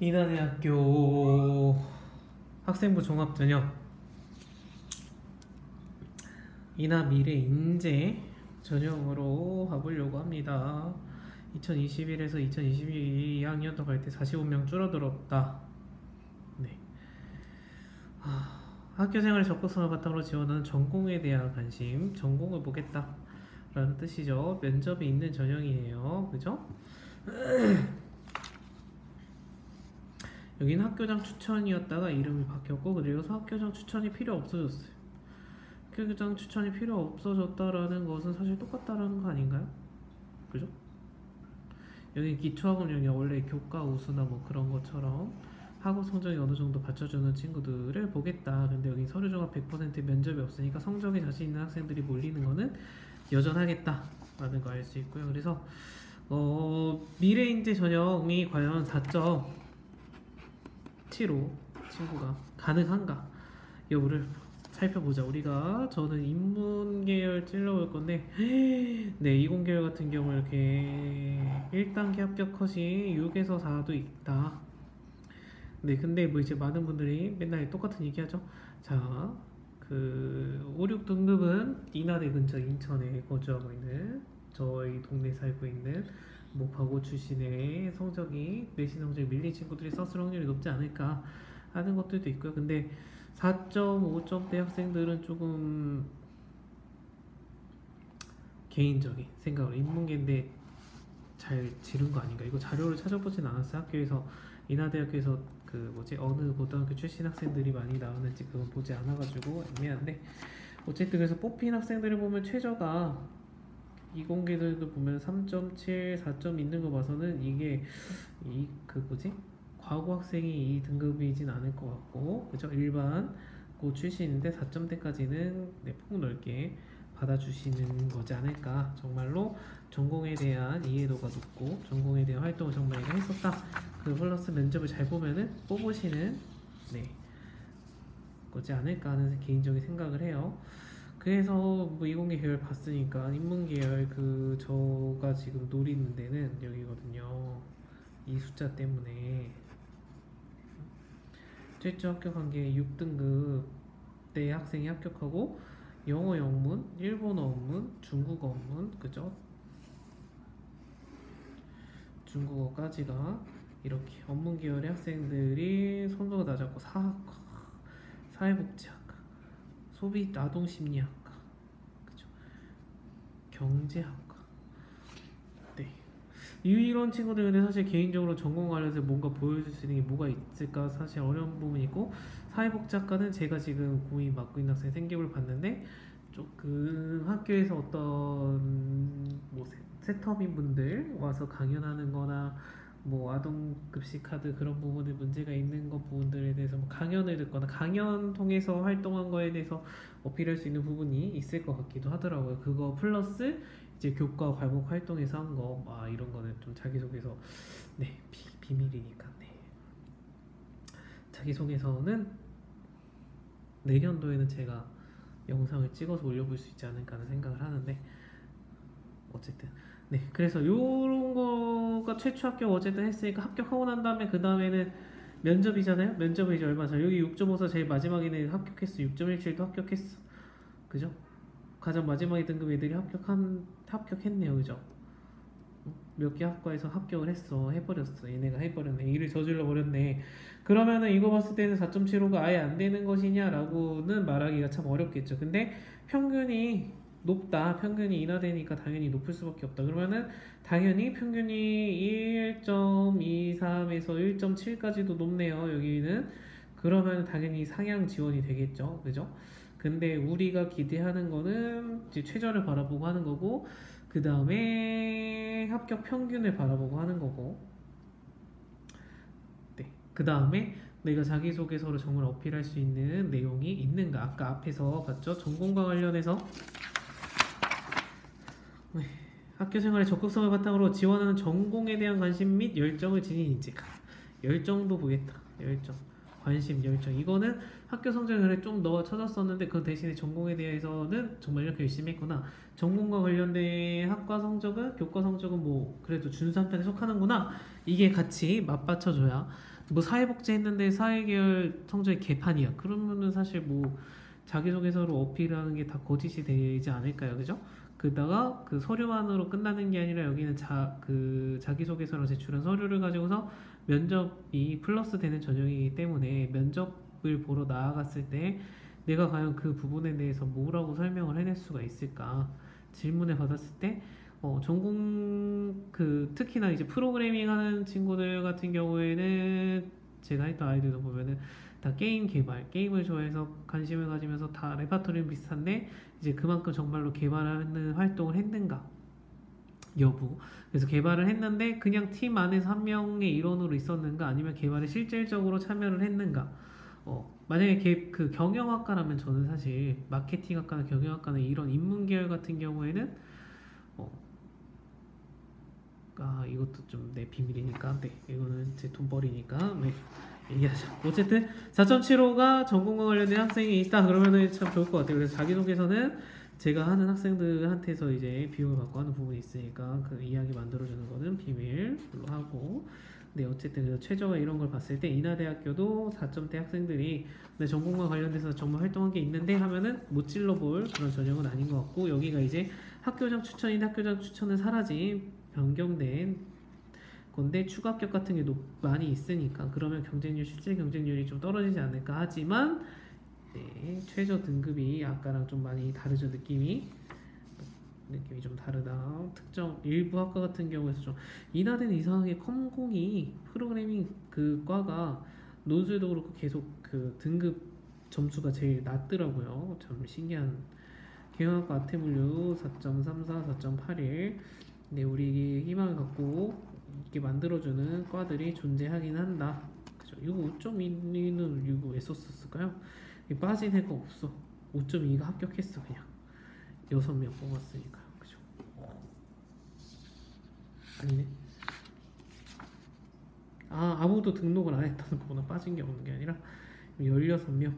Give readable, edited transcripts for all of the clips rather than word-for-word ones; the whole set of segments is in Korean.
인하대학교 학생부 종합전형 인하미래인재 전형으로 가보려고 합니다. 2021에서 2022학년도 갈 때 45명 줄어들었다. 네. 학교생활의 적극성을 바탕으로 지원하는 전공에 대한 관심, 전공을 보겠다 라는 뜻이죠. 면접이 있는 전형이에요. 그죠? 여기는 학교장 추천이었다가 이름이 바뀌었고, 그리고 학교장 추천이 필요 없어졌어요. 학교장 추천이 필요 없어졌다라는 것은 사실 똑같다라는 거 아닌가요? 그죠? 여기 기초학업용이 원래 교과 우수나 뭐 그런 것처럼 학업 성적이 어느 정도 받쳐주는 친구들을 보겠다. 근데 여기 서류종합 100% 면접이 없으니까 성적에 자신 있는 학생들이 몰리는 거는 여전하겠다 라는 거 알 수 있고요. 그래서 미래인재 전형이 과연 4.75 친구가 가능한가 여부를 살펴보자. 저는 인문계열 찔러볼 건데, 네, 이공계열 같은 경우 이렇게 1단계 합격 컷이 6에서 4도 있다. 네, 근데 뭐 이제 많은 분들이 맨날 똑같은 얘기 하죠. 자, 5, 6등급은 인하대 근처 인천에 거주하고 있는, 저희 동네 살고 있는 뭐 과고 출신의 성적이, 내신 성적이 밀린 친구들이 썼을 확률이 높지 않을까 하는 것들도 있고요. 근데 4.5점대 학생들은 조금 개인적인 생각으로 인문계인데 잘 지른 거 아닌가. 이거 자료를 찾아보진 않았어요. 학교에서, 인하대학교에서 어느 고등학교 출신 학생들이 많이 나오는지 그건 보지 않아가지고 애매한데, 어쨌든 그래서 뽑힌 학생들을 보면 최저가 이공계들도 보면 3.7, 4점 있는 거 봐서는 이게 과고 학생이 이 등급이진 않을 것 같고, 그죠? 일반 고 출신인데 4점대까지는 네, 폭넓게 받아주시는 거지 않을까. 정말로 전공에 대한 이해도가 높고 전공에 대한 활동을 정말 내가 했었다, 그 플러스 면접을 잘 보면은 뽑으시는 거지 않을까 하는 개인적인 생각을 해요. 그래서 뭐 이공계 계열 봤으니까 인문 계열 저가 지금 노리는 데는 여기거든요. 이 숫자 때문에 최초 합격한 게 6등급 때 학생이 합격하고, 영어 영문, 일본어 원문, 중국어 원문, 그죠? 중국어까지가 이렇게 업문 계열의 학생들이 손도가 낮았고, 사학과, 사회복지학과, 소비 아동심리학과, 그죠? 경제학과. 네. 이런 친구들은 사실 개인적으로 전공 관련해서 뭔가 보여줄 수 있는 게 뭐가 있을까 사실 어려운 부분이 있고, 사회복지학과는 제가 지금 고2 맡고 있는 학생 생기부를 봤는데 조금 학교에서 어떤 세터민 분들 와서 강연하는 거나 뭐 아동급식 카드 그런 부분에 문제가 있는 것 부분들에 대해서 뭐 강연을 듣거나 강연 통해서 활동한 거에 대해서 어필할 수 있는 부분이 있을 것 같기도 하더라고요. 그거 플러스 이제 교과 과목 활동에서 한 거, 이런 거는 좀 자기소개서, 네, 비밀이니까, 네. 자기소개서는 내년도에는 제가 영상을 찍어서 올려볼 수 있지 않을까 하는 생각을 하는데, 어쨌든 네, 그래서 요런 거가 최초 합격 어쨌든 했으니까, 합격하고 난 다음에 그 다음에는 면접이잖아요. 면접은 이제 얼마 전, 여기 6.54 제일 마지막에는 합격했어. 6.17도 합격했어. 그죠? 가장 마지막에 등급 애들이 합격했네요. 그죠? 몇 개 학과에서 합격을 해버렸어. 얘네가 해버렸네. 일을 저질러 버렸네. 그러면은 이거 봤을 때는 4.75가 아예 안 되는 것이냐라고는 말하기가 참 어렵겠죠. 근데 평균이 높다. 평균이 인하되니까 당연히 높을 수밖에 없다. 그러면은 당연히 평균이 1.23에서 1.7까지도 높네요. 여기는. 그러면 당연히 상향 지원이 되겠죠. 그죠? 근데 우리가 기대하는 거는 이제 최저를 바라보고 하는 거고, 그 다음에 합격 평균을 바라보고 하는 거고, 네, 그 다음에 내가 자기소개서로 정말 어필할 수 있는 내용이 있는가. 아까 앞에서 봤죠? 전공과 관련해서 학교생활의 적극성을 바탕으로 지원하는 전공에 대한 관심 및 열정을 지닌 인재가. 열정도 보겠다. 열정, 관심, 열정. 이거는 학교 성적을 좀 더 찾았었는데 그 대신에 전공에 대해서는 정말 이렇게 열심히 했구나. 전공과 관련된 학과 성적은, 교과 성적은 뭐 그래도 준수한 편에 속하는구나. 이게 같이 맞받쳐줘야 뭐 사회복지 했는데 사회계열 성적이 개판이야. 그러면은 사실 뭐 자기소개서로 어필하는 게 다 거짓이 되지 않을까요, 그죠? 그다가 그 서류만으로 끝나는 게 아니라 여기는 그 자기소개서랑 제출한 서류를 가지고서 면접이 플러스 되는 전형이기 때문에 면접을 보러 나아갔을 때 내가 과연 그 부분에 대해서 뭐라고 설명을 해낼 수가 있을까? 질문을 받았을 때 전공 특히나 이제 프로그래밍 하는 친구들 같은 경우에는 제가 했던 아이들도 보면은 다 게임 개발, 게임을 좋아해서 관심을 가지면서 다 레파토리는 비슷한데 이제 그만큼 정말로 개발하는 활동을 했는가 여부. 그래서 개발을 했는데 그냥 팀 안에서 한 명의 일원으로 있었는가 아니면 개발에 실질적으로 참여를 했는가. 만약에 그 경영학과라면 저는 사실 마케팅학과나 경영학과나 이런 인문계열 같은 경우에는 이것도 좀 내 비밀이니까 이거는 제 돈벌이니까 얘기하자. 어쨌든 4.75가 전공과 관련된 학생이 있다 그러면은 참 좋을 것 같아요. 그래서 자기소개서는 제가 하는 학생들한테서 이제 비용을 받고 하는 부분이 있으니까 그 이야기 만들어주는 거는 비밀로 하고. 어쨌든 최저가 이런 걸 봤을 때 인하대학교도 4점대 학생들이 내 전공과 관련돼서 정말 활동한 게 있는데 하면은 못 찔러볼 그런 전형은 아닌 것 같고, 여기가 이제 학교장 추천인 학교장 추천은 사라진 변경된 건데 추가 합격 같은 게 많이 있으니까 그러면 실제 경쟁률이 좀 떨어지지 않을까 하지만 최저 등급이 아까랑 좀 많이 다르죠. 느낌이 좀 다르다. 특정 일부 학과 같은 경우에서 좀 인하대는 이상하게 컴공이 프로그래밍 그 과가 논술도 그렇고 계속 그 등급 점수가 제일 낮더라고요. 참 신기한. 경영학과 아태물류 4.34, 4.81. 우리 희망을 갖고 이렇게 만들어주는 과들이 존재하긴 한다. 그죠? 이거 5.2는 이거 왜 썼을까요? 빠진 애가 없어. 5.2가 합격했어 그냥. 6명 뽑았으니까요. 그죠? 아니네. 아무도 등록을 안 했다는 거구나. 빠진 게 없는 게 아니라 16명.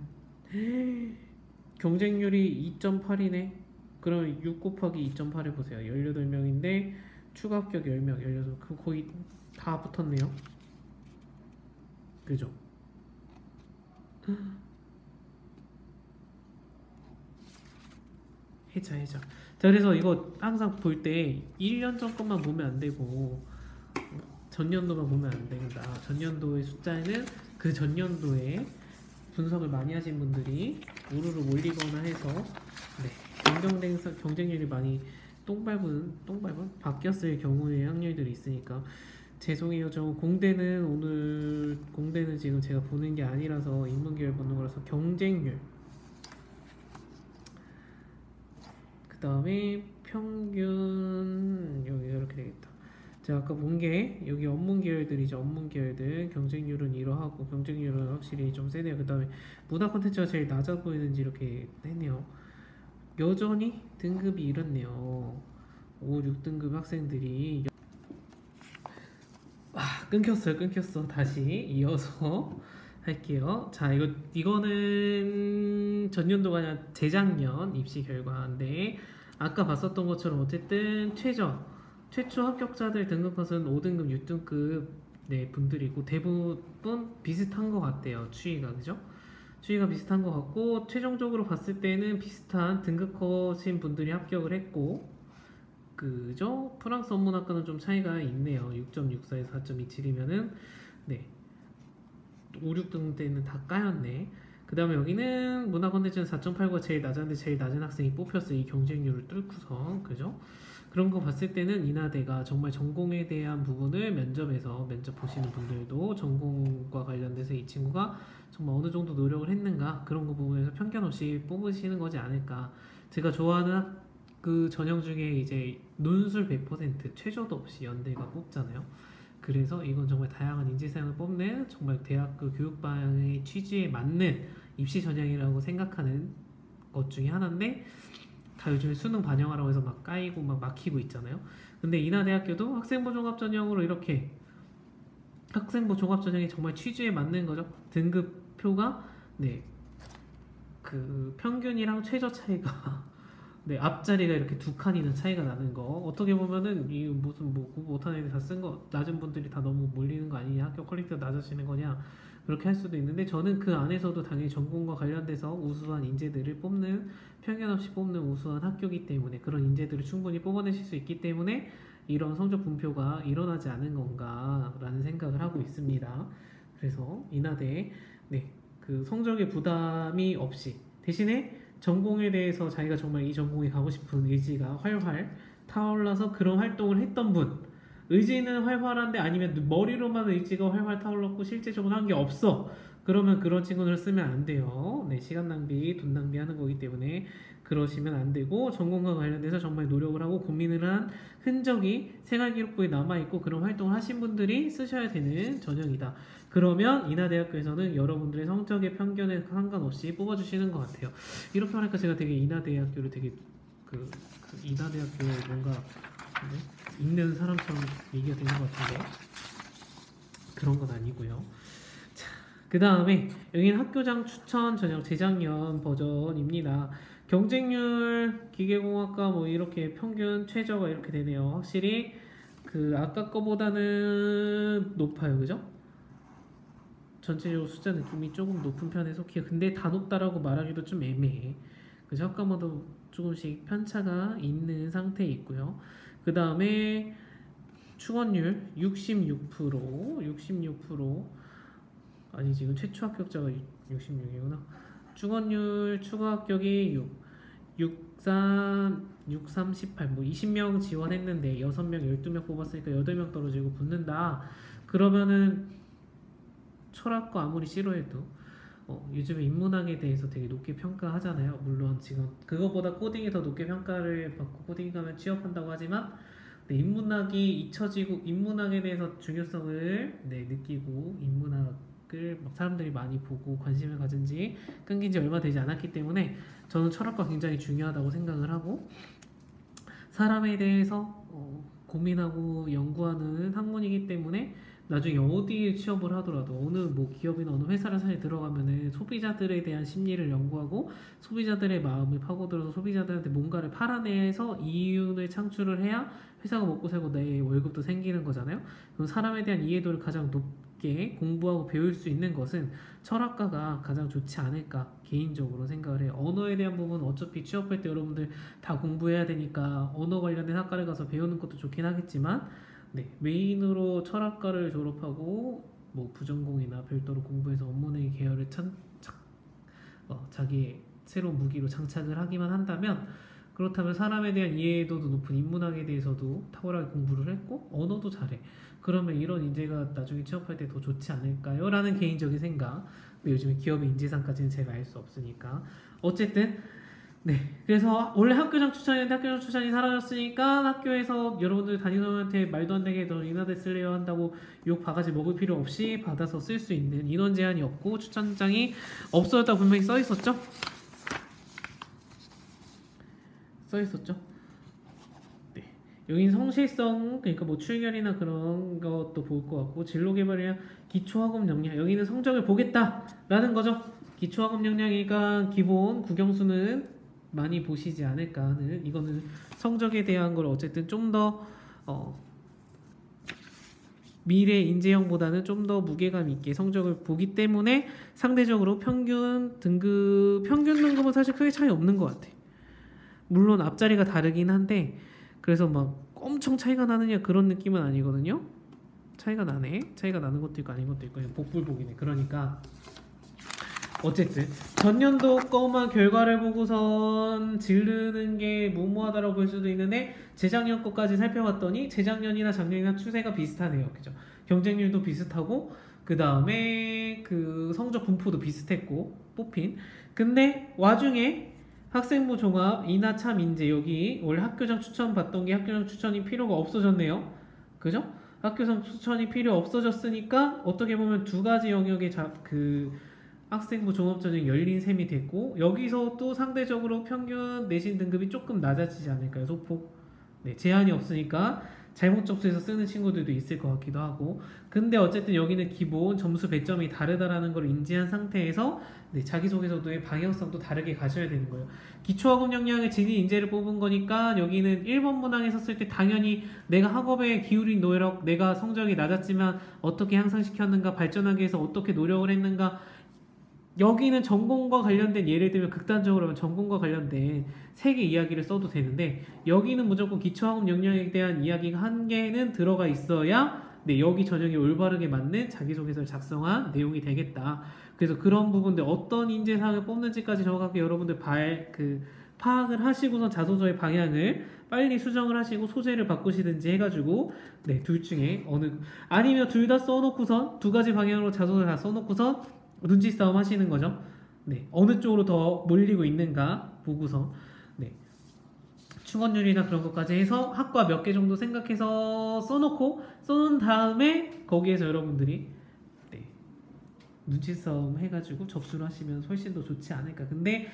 경쟁률이 2.8이네. 그럼 6 곱하기 2.8 해보세요. 18명인데 추가 합격 10명, 16명. 그 거의 다 붙었네요. 그죠? 해자. 자, 그래서 이거 항상 볼 때 1년 전 것만 보면 안 되고 전년도만 보면 안 된다. 전년도의 숫자는 그 전년도에 분석을 많이 하신 분들이 우르르 몰리거나 해서 경쟁률이 많이 똥밟은 바뀌었을 경우의 확률들이 있으니까 죄송해요. 공대는 지금 제가 보는 게 아니라서 인문계열 보는 거라서 경쟁률, 그 다음에 평균 여기가 이렇게 되겠다. 제가 아까 본 게 여기 업문계열들이죠. 업문계열들 경쟁률은 이러하고 경쟁률은 확실히 좀 세네요. 그 다음에 문화 콘텐츠가 제일 낮아 보이는지 이렇게 했네요. 여전히 등급이 이렇네요. 5, 6등급 학생들이 끊겼어. 다시 이어서 할게요. 자, 이거는 전년도가 아니라 재작년 입시 결과인데 아까 봤었던 것처럼 어쨌든 최초 합격자들 등급컷은 5등급, 6등급 분들이고 대부분 비슷한 것 같대요. 추이가 그죠? 추이가 비슷한 것 같고 최종적으로 봤을 때는 비슷한 등급컷인 분들이 합격을 했고 그죠? 프랑스 언문학과는 좀 차이가 있네요. 6.64에서 4.27이면은 5, 6등 때는 다 까였네. 그 다음에 여기는 문화 콘텐츠는 4.89가 제일 낮았는데 제일 낮은 학생이 뽑혔어요. 이 경쟁률을 뚫고서 그죠? 그런 거 봤을 때는 인하대가 정말 전공에 대한 부분을 면접 보시는 분들도 전공과 관련돼서 이 친구가 정말 어느 정도 노력을 했는가 그런 거 부분에서 편견 없이 뽑으시는 거지 않을까. 제가 좋아하는 그 전형 중에 이제 논술 100% 최저도 없이 연대가 뽑잖아요. 그래서 이건 정말 다양한 인재상을 뽑는 정말 대학교 교육 방향의 취지에 맞는 입시 전형이라고 생각하는 것 중에 하나인데 다 요즘에 수능 반영하라고 해서 막 까이고 막 막히고 있잖아요. 근데 인하대학교도 학생부 종합 전형으로 이렇게 학생부 종합 전형이 정말 취지에 맞는 거죠. 등급표가 그 평균이랑 최저 차이가 네, 앞자리가 이렇게 두 칸이나 차이가 나는 거 어떻게 보면은 이 무슨 뭐 공부 못하는 애들 다 쓴 거 낮은 분들이 다 너무 몰리는 거 아니냐 학교 퀄리티가 낮아지는 거냐 그렇게 할 수도 있는데 저는 그 안에서도 당연히 전공과 관련돼서 우수한 인재들을 뽑는 편견 없이 뽑는 우수한 학교이기 때문에 그런 인재들을 충분히 뽑아내실 수 있기 때문에 이런 성적 분표가 일어나지 않은 건가라는 생각을 하고 있습니다. 그래서 인하대 네, 그 성적의 부담이 없이 대신에 전공에 대해서 자기가 정말 이 전공에 가고 싶은 의지가 활활 타올라서 그런 활동을 했던 분 의지는 활발한데 아니면 머리로만 의지가 활활 타올랐고 실제적으로 한 게 없어 그러면 그런 친구들을 쓰면 안 돼요. 네, 시간 낭비, 돈 낭비하는 거기 때문에 그러시면 안 되고 전공과 관련돼서 정말 노력을 하고 고민을 한 흔적이 생활기록부에 남아있고 그런 활동을 하신 분들이 쓰셔야 되는 전형이다. 그러면 인하대학교에서는 여러분들의 성적의 편견에 상관없이 뽑아주시는 것 같아요. 이렇게 하니까 제가 되게 인하대학교를 되게 인하대학교에 뭔가 있는 사람처럼 얘기가 되는 것 같은데 그런 건 아니고요. 그 다음에 여기는 학교장 추천 전형 재작년 버전입니다. 경쟁률 기계공학과 뭐 이렇게 평균 최저가 이렇게 되네요. 확실히 그 아까 거보다는 높아요, 그죠? 전체적으로 숫자 느낌이 조금 높은 편에 속해요. 근데 다 높다라고 말하기도 좀 애매해. 그죠? 아까마다 조금씩 편차가 있는 상태에 있고요. 그 다음에 충원율 66% 아니 지금 최초 합격자가 66이구나. 충원율 추가 합격이 18, 뭐 20명 지원했는데 6명, 12명 뽑았으니까 8명 떨어지고 붙는다. 그러면은 철학과 아무리 싫어해도 요즘에 인문학에 대해서 되게 높게 평가하잖아요. 물론 지금 그것보다 코딩이 더 높게 평가를 받고 코딩 가면 취업한다고 하지만 인문학이 잊혀지고 인문학에 대해서 중요성을 느끼고 인문학을 막 사람들이 많이 보고 관심을 가진 지 끊긴 지 얼마 되지 않았기 때문에 저는 철학과 굉장히 중요하다고 생각을 하고 사람에 대해서 고민하고 연구하는 학문이기 때문에 나중에 어디에 취업을 하더라도 어느 뭐 기업이나 어느 회사를 사실 들어가면은 소비자들에 대한 심리를 연구하고 소비자들의 마음을 파고들어서 소비자들한테 뭔가를 팔아내서 이윤을 창출을 해야 회사가 먹고 살고 내 월급도 생기는 거잖아요. 그럼 사람에 대한 이해도를 가장 높게 공부하고 배울 수 있는 것은 철학과가 가장 좋지 않을까 개인적으로 생각을 해요. 언어에 대한 부분은 어차피 취업할 때 여러분들 다 공부해야 되니까 언어 관련된 학과를 가서 배우는 것도 좋긴 하겠지만 메인으로 철학과를 졸업하고 뭐 부전공이나 별도로 공부해서 업무내 계열을 자기의 새로운 무기로 장착을 하기만 한다면 그렇다면 사람에 대한 이해도도 높은 인문학에 대해서도 탁월하게 공부를 했고 언어도 잘해. 그러면 이런 인재가 나중에 취업할 때 더 좋지 않을까요? 라는 개인적인 생각. 근데 요즘에 기업의 인재상까지는 제가 알 수 없으니까 어쨌든 그래서 원래 학교장 추천이었는데 학교장 추천이 사라졌으니까 학교에서 여러분들 담임선생님한테 말도 안 되게 너 인하대 쓸래요 한다고 욕 바가지 먹을 필요 없이 받아서 쓸 수 있는 인원 제한이 없고 추천장이 없어졌다고 분명히 써있었죠? 여긴 성실성 그러니까 뭐 출결이나 그런 것도 볼 것 같고 진로 개발이랑 기초학업 역량 여기는 성적을 보겠다라는 거죠. 기초학업 역량이니까 기본 국영수는 많이 보시지 않을까 하는 이거는 성적에 대한 걸 어쨌든 좀 더 미래 인재형보다는 좀 더 무게감 있게 성적을 보기 때문에 상대적으로 평균 등급은 사실 크게 차이 없는 것 같아. 물론 앞자리가 다르긴 한데 그래서 막 엄청 차이가 나느냐 그런 느낌은 아니거든요. 차이가 나네. 차이가 나는 것도 있고 아닌 것도 있고 그냥 복불복이네. 그러니까 어쨌든 전년도 거만 결과를 보고선 지르는 게 무모하다라고 볼 수도 있는데 재작년 거까지 살펴봤더니 재작년이나 작년이나 추세가 비슷하네요. 그죠? 경쟁률도 비슷하고 그 다음에 그 성적 분포도 비슷했고 뽑힌 근데 와중에 학생부 종합 인하 참 인재 여기 원래 학교장 추천 받던 게 학교장 추천이 필요가 없어졌네요. 그죠? 학교장 추천이 필요 없어졌으니까 어떻게 보면 두 가지 영역의 학생부 종합전형이 열린 셈이 됐고 여기서 또 상대적으로 평균 내신 등급이 조금 낮아지지 않을까요? 소폭 제한이 없으니까 잘못 접수해서 쓰는 친구들도 있을 것 같기도 하고. 근데 어쨌든 여기는 기본 점수 배점이 다르다라는 걸 인지한 상태에서 네, 자기소개서도의 방향성도 다르게 가져야 되는 거예요. 기초학업 역량의 진위 인재를 뽑은 거니까 여기는 1번 문항에 섰을 때 당연히 내가 학업에 기울인 노력, 내가 성적이 낮았지만 어떻게 향상시켰는가, 발전하기 위해서 어떻게 노력을 했는가. 여기는 전공과 관련된, 예를 들면 극단적으로 하면 전공과 관련된 3개 이야기를 써도 되는데, 여기는 무조건 기초학업 역량에 대한 이야기가 한 개는 들어가 있어야 네, 여기 전형에 올바르게 맞는 자기소개서를 작성한 내용이 되겠다. 그래서 그런 부분들 어떤 인재상을 뽑는지까지 정확하게 여러분들 파악을 하시고선 자소서의 방향을 빨리 수정을 하시고 소재를 바꾸시든지 해가지고 네, 둘 중에 아니면 둘 다 써놓고선 두 가지 방향으로 자소서 다 써놓고선 눈치 싸움 하시는 거죠. 네, 어느 쪽으로 더 몰리고 있는가 보고서 네, 충원율이나 그런 것까지 해서 학과 몇 개 정도 생각해서 써놓은 다음에 거기에서 여러분들이 네, 눈치 싸움 해가지고 접수를 하시면 훨씬 더 좋지 않을까. 근데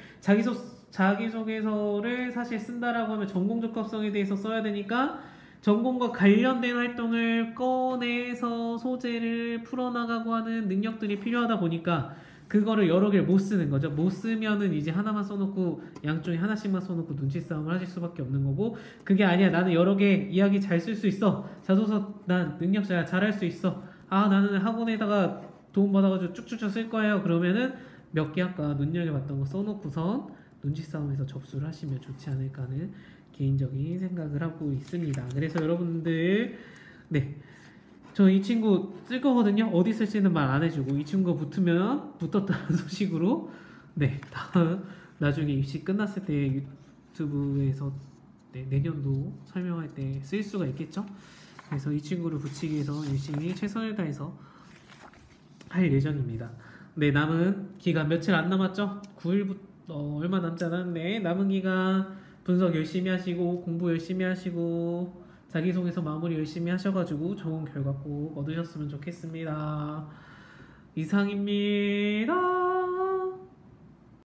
자기소개서를 사실 쓴다라고 하면 전공 적합성에 대해서 써야 되니까 전공과 관련된 활동을 꺼내서 소재를 풀어나가고 하는 능력들이 필요하다 보니까 그거를 여러 개를 못 쓰는 거죠. 못 쓰면은 이제 하나만 써놓고 양쪽에 하나씩만 써놓고 눈치 싸움을 하실 수밖에 없는 거고, 그게 아니야. 나는 여러 개 이야기 잘 쓸 수 있어. 자소서 난 능력자야. 잘할 수 있어. 아, 나는 학원에다가 도움 받아가지고 쭉쭉쭉 쓸 거예요. 그러면은 몇 개 아까 눈여겨봤던 거 써놓고선 눈치 싸움에서 접수를 하시면 좋지 않을까 하는 개인적인 생각을 하고 있습니다. 그래서 여러분들 네, 저 이 친구 쓸 거거든요. 어디 쓸지는 말 안 해주고 이 친구 붙으면 붙었다는 소식으로 네, 다음 나중에 입시 끝났을 때 유튜브에서 네, 내년도 설명할 때 쓸 수가 있겠죠. 그래서 이 친구를 붙이기 위해서 열심히 최선을 다해서 할 예정입니다. 네, 남은 기간 며칠 안 남았죠? 9일부터 얼마 남지 않았네. 남은 기간 분석 열심히 하시고 공부 열심히 하시고 자기소개서 마무리 열심히 하셔가지고 좋은 결과 꼭 얻으셨으면 좋겠습니다. 이상입니다.